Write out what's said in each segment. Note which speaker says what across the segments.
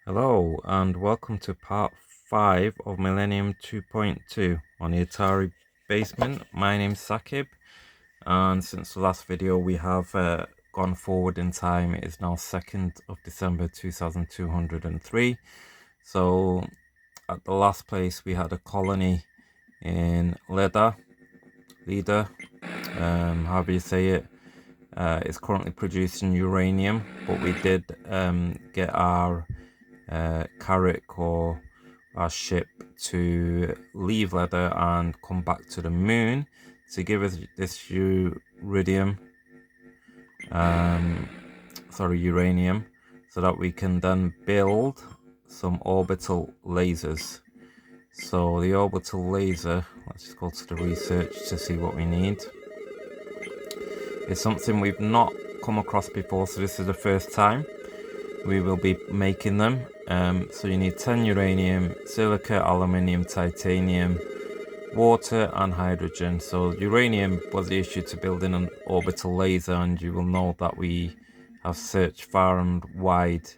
Speaker 1: Hello and welcome to part 5 of Millennium 2.2 on the Atari basement. My name's Sakib, and since the last video we have gone forward in time. It is now 2nd of December 2203. So at the last place we had a colony in Leda, however you say it. It's currently producing uranium, but we did get our Carrick or our ship to leave Leather and come back to the moon to give us this uranium, so that we can then build some orbital lasers. So the orbital laser, let's just go to the research to see what we need. It's something we've not come across before, so this is the first time we will be making them. So you need 10 uranium, silica, aluminium, titanium, water and hydrogen. So uranium was the issue to building an orbital laser, and you will know that we have searched far and wide,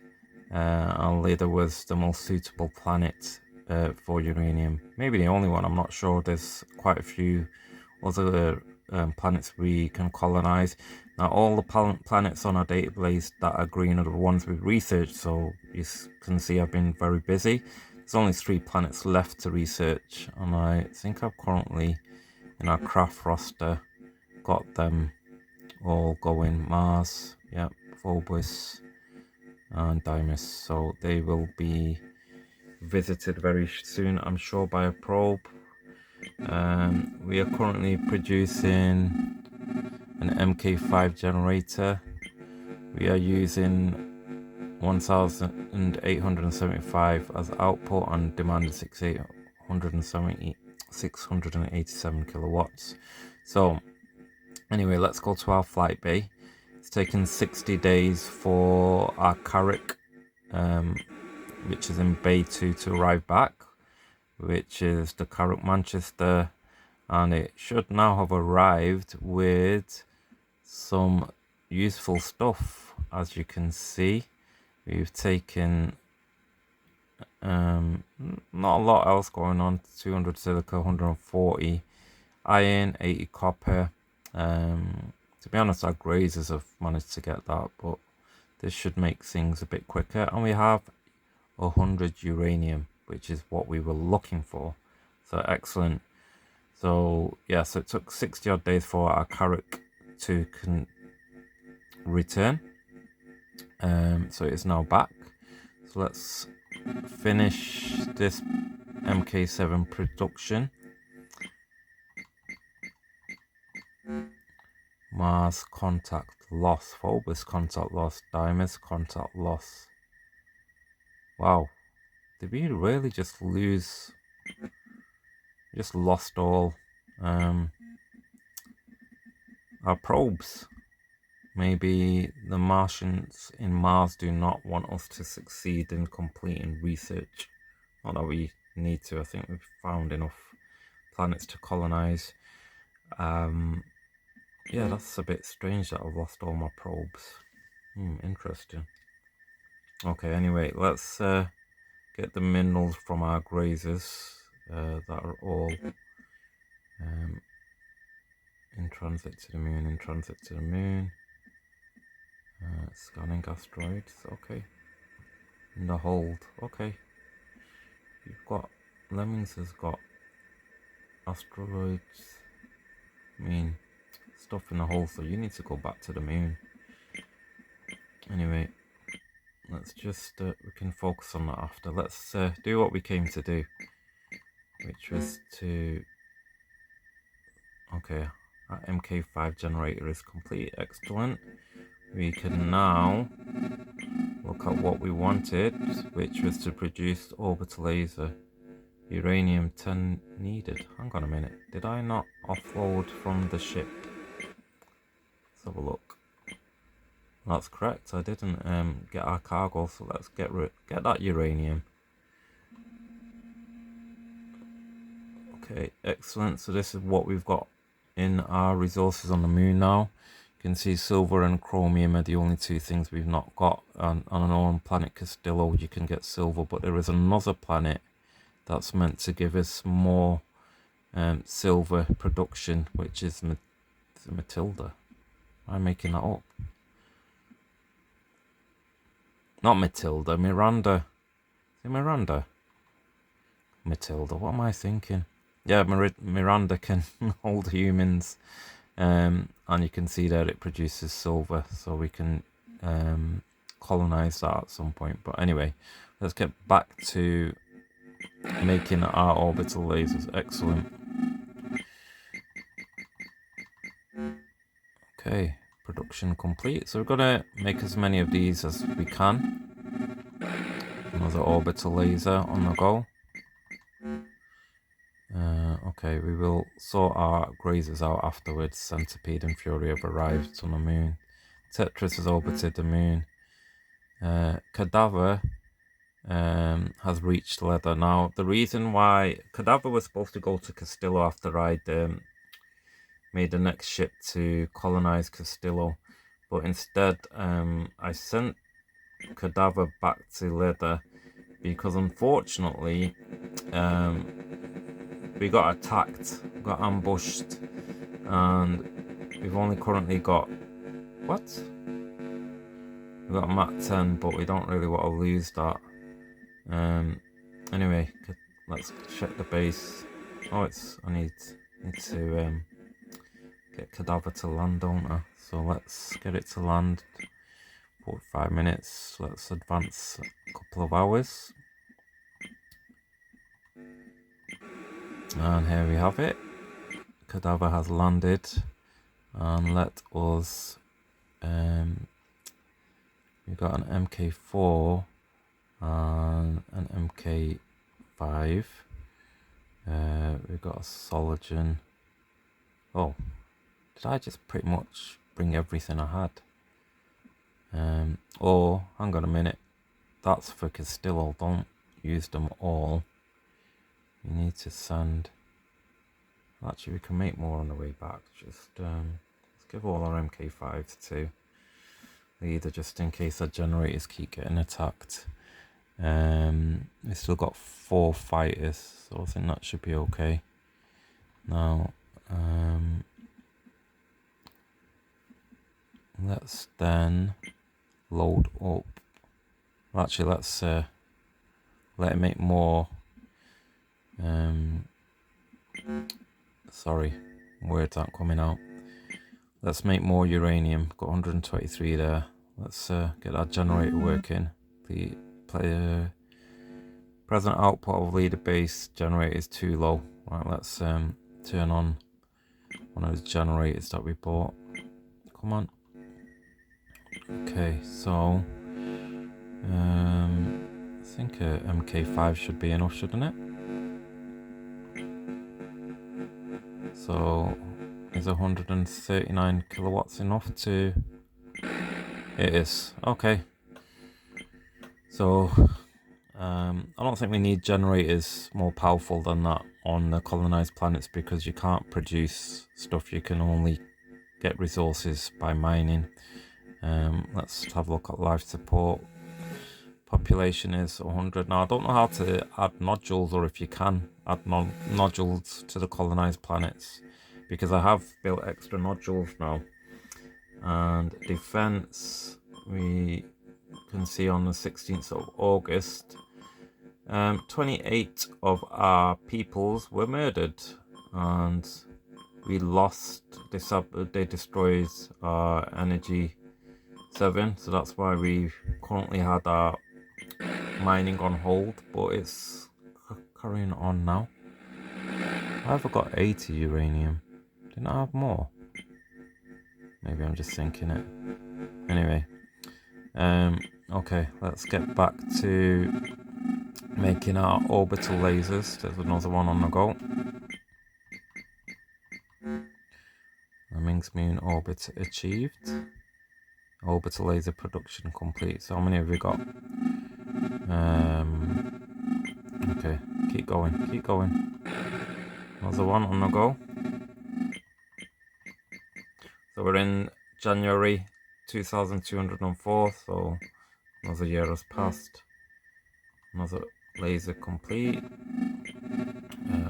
Speaker 1: and Leda was the most suitable planet for uranium. Maybe the only one, I'm not sure. There's quite a few other planets we can colonize. Now all the planets on our database that are green are the ones we've researched, so you can see I've been very busy. There's only 3 planets left to research, and I think I've currently, in our craft roster, got them all going. Mars, yep, Phobos and Deimos, so they will be visited very soon, I'm sure, by a probe. We are currently producing an MK5 generator. We are using 1875 as output and demanded 687 kilowatts. So anyway, let's go to our flight bay. It's taken 60 days for our Carrick, which is in Bay 2, to arrive back, which is the Carrick Manchester, and it should now have arrived with some useful stuff. As you can see, we've taken not a lot else going on. 200 silica, 140 iron, 80 copper. To be honest, our grazers have managed to get that, but this should make things a bit quicker. And we have 100 uranium, which is what we were looking for. So excellent. So yeah, so it took 60 odd days for our Carrick to return. So it is now back. So let's finish this MK7 production. Mars contact loss, Phobos contact loss, Deimos contact loss. Wow, did we really just lose? Just lost all our probes. Maybe the Martians in Mars do not want us to succeed in completing research. Not that we need to. I think we've found enough planets to colonize. Yeah, that's a bit strange that I've lost all my probes. Interesting. Okay, anyway, let's get the minerals from our grazers that are all in transit to the moon, scanning asteroids. Okay, in the hold. Okay, you've got Lemmings has got asteroids, stuff in the hold, so you need to go back to the moon. Anyway, let's just we can focus on that after. Let's do what we came to do, which was to our MK5 generator is complete. Excellent. We can now look at what we wanted, which was to produce orbital laser. Uranium 10 needed. Hang on a minute, did I not offload from the ship? Let's have a look. That's correct, I didn't get our cargo, so let's get that uranium. Okay, excellent. So this is what we've got in our resources on the moon now. You can see silver and chromium are the only two things we've not got. On an own planet Castillo, you can get silver, but there is another planet that's meant to give us more silver production, which is Matilda. I'm making that up. Not Matilda, Miranda. Is it Miranda? Matilda, what am I thinking? Yeah, Miranda can hold humans. And you can see that it produces silver, so we can colonize that at some point. But anyway, let's get back to making our orbital lasers. Excellent. Okay, production complete. So we're gonna make as many of these as we can. Another orbital laser on the go. Okay, we will sort our grazers out afterwards. Centipede and Fury have arrived on the moon. Tetris has orbited the moon. Cadaver has reached Leather. Now, the reason why Cadaver was supposed to go to Castillo after I'd made the next ship to colonize Castillo, but instead I sent Cadaver back to Leather because unfortunately we got attacked, got ambushed, and we've only currently got what? We got Mach 10, but we don't really want to lose that. Anyway, let's check the base. Oh, I need to get Cadaver to land, don't I? So let's get it to land. 45 minutes. Let's advance a couple of hours. And here we have it. Cadaver has landed. And let us we've got an MK4 and an MK5. We've got a Soligen. Oh, did I just pretty much bring everything I had? Oh, hang on a minute. That's for Castillo. Don't use them all. You need to send. Actually, we can make more on the way back. Just let's give all our MK5s to Leader, just in case our generators keep getting attacked. We still got 4 fighters, so I think that should be okay. Now, let's then load up. Actually, let's let it make more. Sorry, words aren't coming out. Let's make more uranium. Got 123 there. Let's get our generator working. The present output of Leader base generator is too low. Right, let's turn on one of those generators that we bought. Come on. Okay, so I think a MK5 should be enough, shouldn't it? So is 139 kilowatts enough to... It is. Okay. So I don't think we need generators more powerful than that on the colonized planets, because you can't produce stuff. You can only get resources by mining. Let's have a look at life support. Population is 100. Now, I don't know how to add nodules, or if you can add nodules to the colonized planets, because I have built extra nodules now. And defense, we can see on the 16th of August, 28 of our peoples were murdered, and we lost. They destroyed our energy 7, so that's why we currently had our mining on hold, but it's carrying on now. I've got 80 uranium. Didn't I have more? Maybe I'm just thinking it. Anyway, okay, let's get back to making our orbital lasers. There's another one on the go. The Ming's Moon orbit achieved. Orbital laser production complete. So how many have we got? Okay, keep going. Another one on the go. So we're in January 2204, so another year has passed. Another laser complete.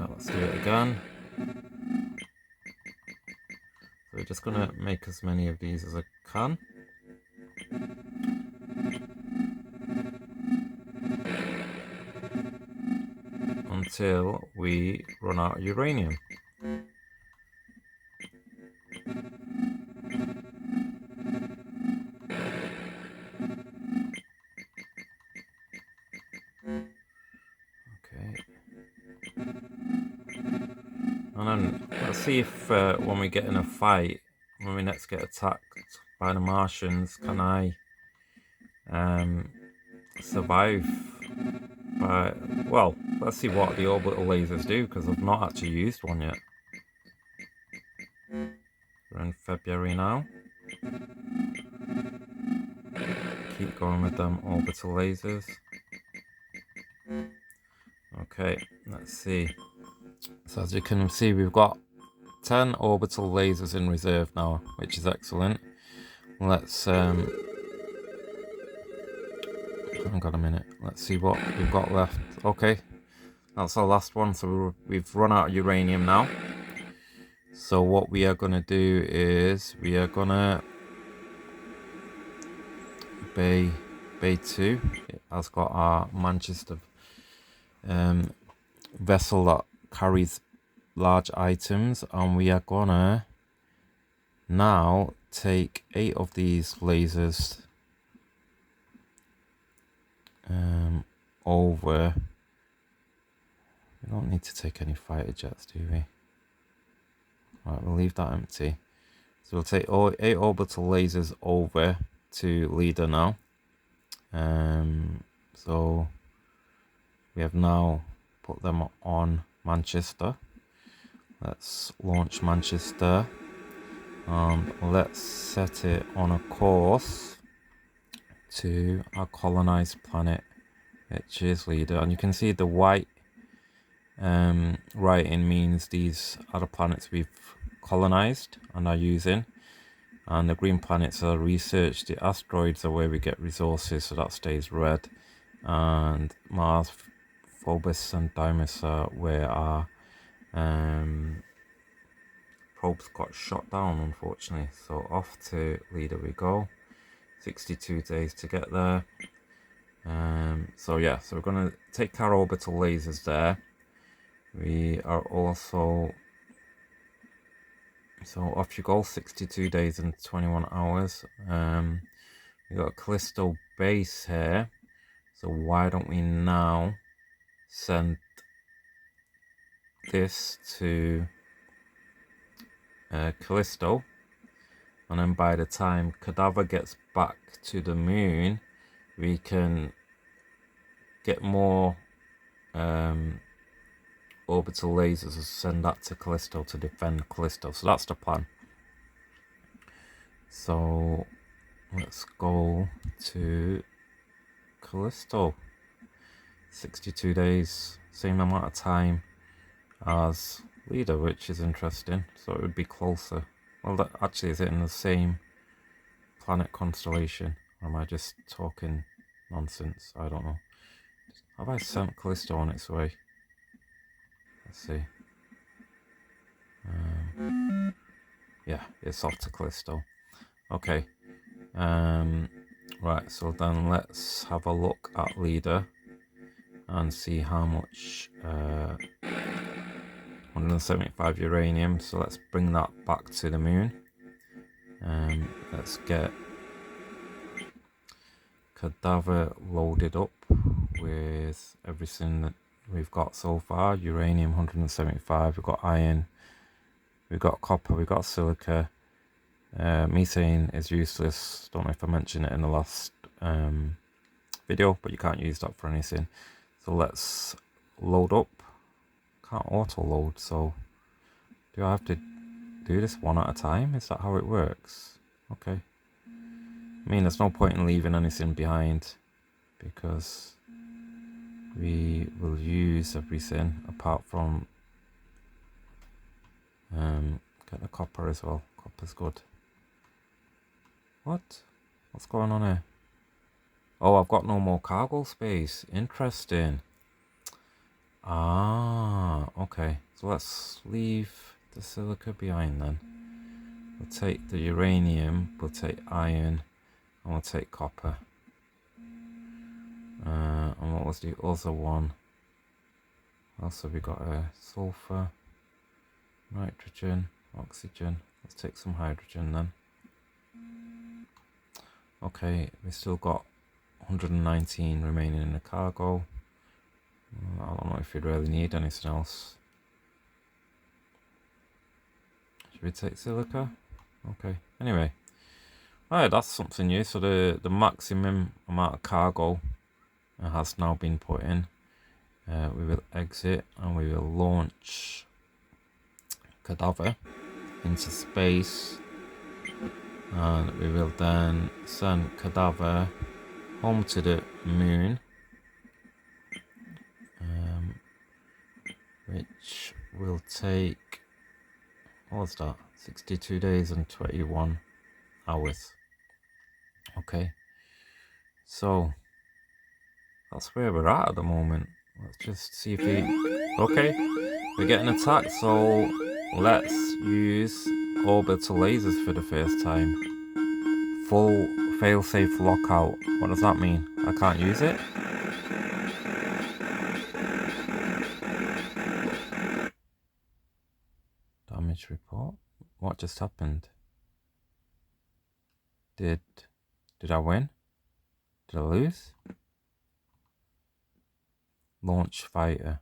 Speaker 1: Let's do it again. So we're just gonna make as many of these as I can. Until we run out of uranium. Okay. And then let's see if when we get in a fight, when we next get attacked by the Martians, can I survive? Well, let's see what the orbital lasers do, because I've not actually used one yet. We're in February now. Keep going with them orbital lasers. Okay, let's see. So as you can see, we've got 10 orbital lasers in reserve now, which is excellent. Let's hang on a minute. Let's see what we've got left. Okay, that's our last one. So we've run out of uranium now. So what we are going to do is we are going to Bay 2 has got our Manchester vessel that carries large items, and we are gonna now take 8 of these lasers over. We don't need to take any fighter jets, do we? Right, we'll leave that empty. So we'll take 8 orbital lasers over to leader now. So we have now put them on Manchester. Let's launch Manchester and let's set it on a course to our colonized planet, which is leader. And you can see the white writing means these are the planets we've colonized and are using, and the green planets are research. The asteroids are where we get resources, so that stays red, and Mars, Phobos and Deimos are where our probes got shot down, unfortunately. So off to leader we go. 62 days to get there. So yeah, so we're going to take our orbital lasers there. We are also, so off you go, 62 days and 21 hours. We got a Callisto base here, so why don't we now send this to Callisto, and then by the time Cadaver gets back to the moon, we can get more orbital lasers and send that to Callisto to defend Callisto. So that's the plan. So let's go to Callisto. 62 days, same amount of time as leader, which is interesting. So it would be closer. Well, that actually, is it in the same planet constellation, or am I just talking nonsense? I don't know. Have I sent Callisto on its way? Let's see. Yeah, it's off to Callisto. Okay. Right, so then let's have a look at leader and see how much 175 uranium. So let's bring that back to the moon. Let's get Cadaver loaded up with everything that we've got so far. Uranium 175, we've got iron, we've got copper, we've got silica. Methane is useless. Don't know if I mentioned it in the last video, but you can't use that for anything. So let's load up. Can't auto load, so do I have to do this one at a time? Is that how it works? Okay. I mean, there's no point in leaving anything behind because we will use everything apart from get the copper as well. Copper's good. What? What's going on here? Oh, I've got no more cargo space. Interesting. Ah, okay. So let's leave the silica behind then. We'll take the uranium, we'll take iron, and we'll take copper. And what was the other one? Also, we got a sulfur, nitrogen, oxygen. Let's take some hydrogen then. Okay, we still got 119 remaining in the cargo. I don't know if we'd really need anything else. Should we take silica? Okay, anyway. Alright, that's something new. So the maximum amount of cargo has now been put in. We will exit and we will launch Cadaver into space. And we will then send Cadaver home to the moon, which will take, what was that, 62 days and 21 hours. Okay, so that's where we're at the moment. Let's just see if we, okay, we're getting attacked, so let's use orbital lasers for the first time. Full failsafe lockout. What does that mean? I can't use it? Damage report. What just happened? Did I win? Did I lose? Launch fighter.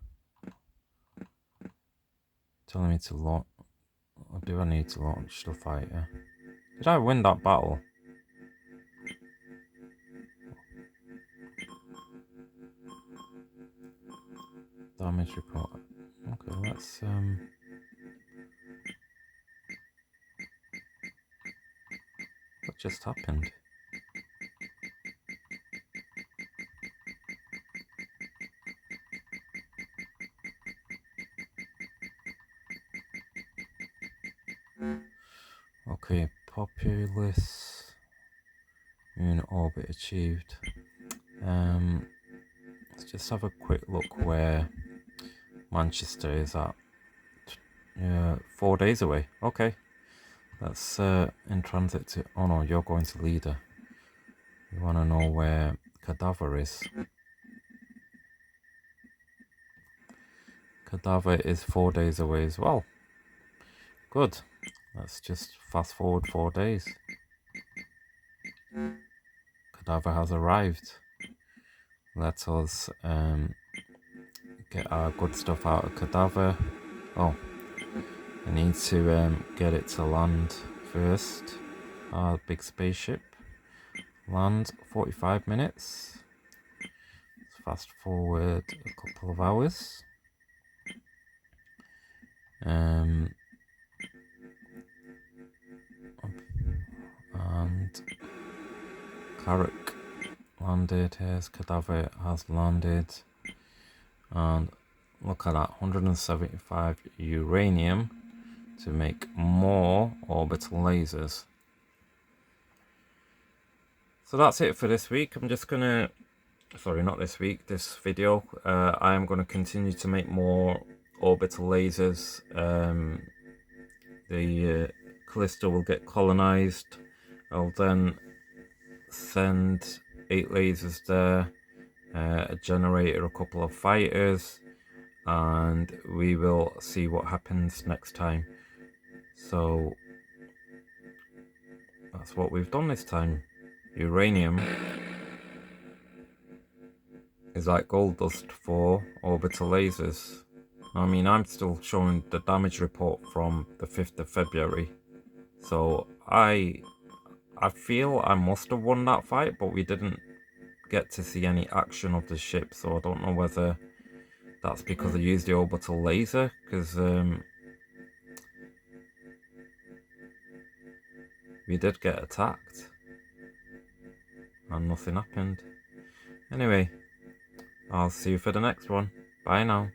Speaker 1: Telling me to launch. Or do I need to launch the fighter? Did I win that battle? Damage report. Okay, let's what just happened? Okay, populous moon orbit achieved. Let's just have a quick look where Manchester is at. 4 days away. Okay, that's in transit to. Oh no, you're going to Leader. You want to know where Cadaver is? Cadaver is 4 days away as well. Good. Let's just fast forward 4 days. Cadaver has arrived. Let us get our good stuff out of Cadaver. Oh, I need to get it to land first. Our big spaceship. Land 45 minutes. Let's fast forward a couple of hours. And Carrick landed. Here's Cadaver has landed. And look at that, 175 uranium to make more orbital lasers. So that's it for this week. I'm just gonna, sorry, not this week, this video. I am gonna continue to make more orbital lasers. The Callisto will get colonized. I'll then send 8 lasers there, a generator, a couple of fighters, and we will see what happens next time. So that's what we've done this time. Uranium is like gold dust for orbital lasers. I mean, I'm still showing the damage report from the 5th of February. So I feel I must have won that fight, but we didn't get to see any action of the ship. So I don't know whether that's because I used the orbital laser, because we did get attacked and nothing happened. Anyway, I'll see you for the next one. Bye now.